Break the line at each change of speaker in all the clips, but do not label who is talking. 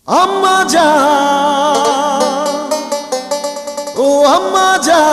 আম্মা জান, ও আম্মা জান,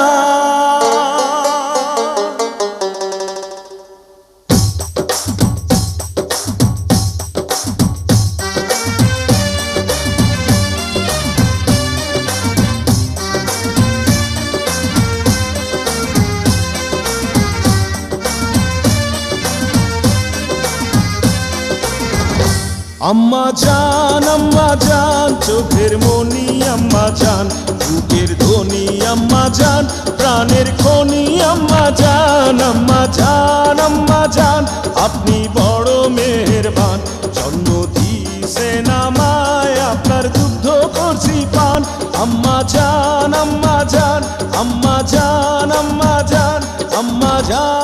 আম্মা জান চোখের মনি আম্মা জান, বুকের ধ্বনি আম্মা জান, প্রাণের খনি আম্মা জান। আম্মা জান, আম্মা জান, আপনি বড় মেহেরবান, জন্ম দিয়েছেন আমায়, আপনার দুগ্ধ করছি পান। আম্মা জান, আম্মা জান, আম্মা জান, আম্মা জান, আম্মা জান।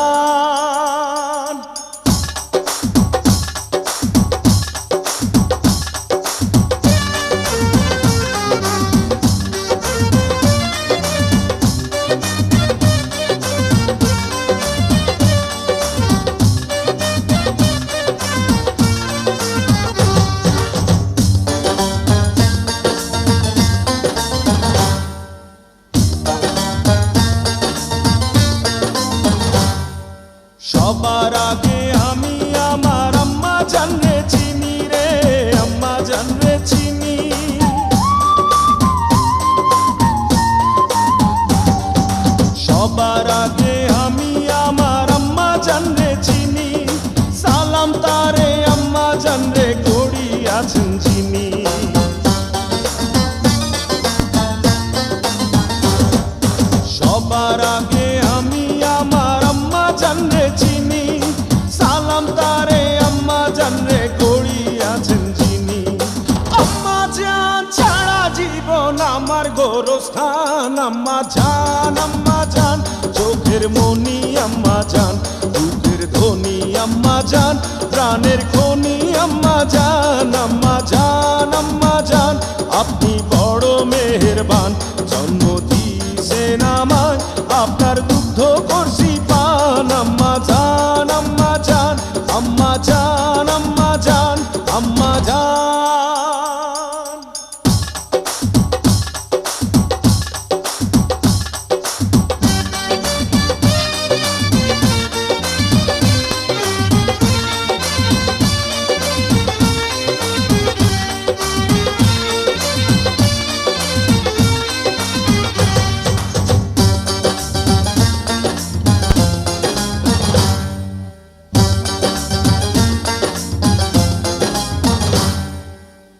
সবার আগে আমি আমার আম্মা জানরে চিনি রে, আম্মা জানরে চিনি। সবার আগে আমি আমার আম্মা জানরে চিনি, সালাম তারে আম্মা জানরে করি আছেন যিনি। সবার আগে আমি আমার আম্মা জানরে চিনি, সালাম তারে আম্মা জানরে করি আছেন যিনি। আম্মা জান ছাড়া জীবন আমার গোরস্থান। আম্মা জান, আম্মা জান, চোখের মনি আম্মা জান, বুকের ধ্বনি আম্মা জান, প্রাণের খনি আম্মা জান। আম্মা জান, আম্মা জান, আপনি বড় মেহেরবান, জন্ম দিয়েছেন আমায়, আপনার দুগ্ধ করছি পান। আম্মা জান, আম্মা জান, আম্মা জান, আম্মা জান, আম্মা জান।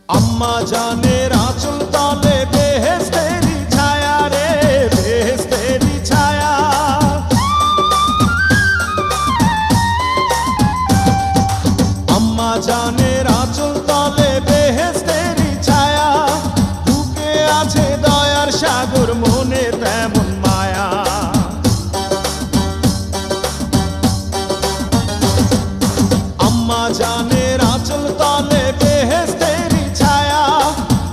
আম্মা জানের আঁচল তলে বেহেশতেরি ছায়া রে, বেহেশতেরি ছায়া। আম্মা জানের আঁচল তলে বেহেশতেরি ছায়া, বুকে আছে দয়ার সাগর, মনে তেমন মায়া। আম্মা জানের আঁচল তলে বেহেশতেরি ছায়া,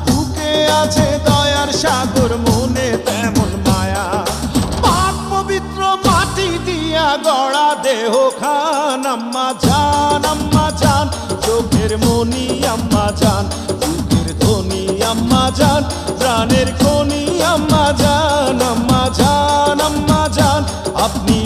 বুকে আছে দয়ার সাগর, মনে তেমন মায়া। পাক পবিত্র মাটি দিয়া গড়া দেহ খান। আম্মা জান, আম্মা জান, চোখের মনি আম্মা জান, বুকের ধ্বনি আম্মা জান, প্রাণের খনি আম্মা জান। আম্মা জান, আম্মা জান, আপনি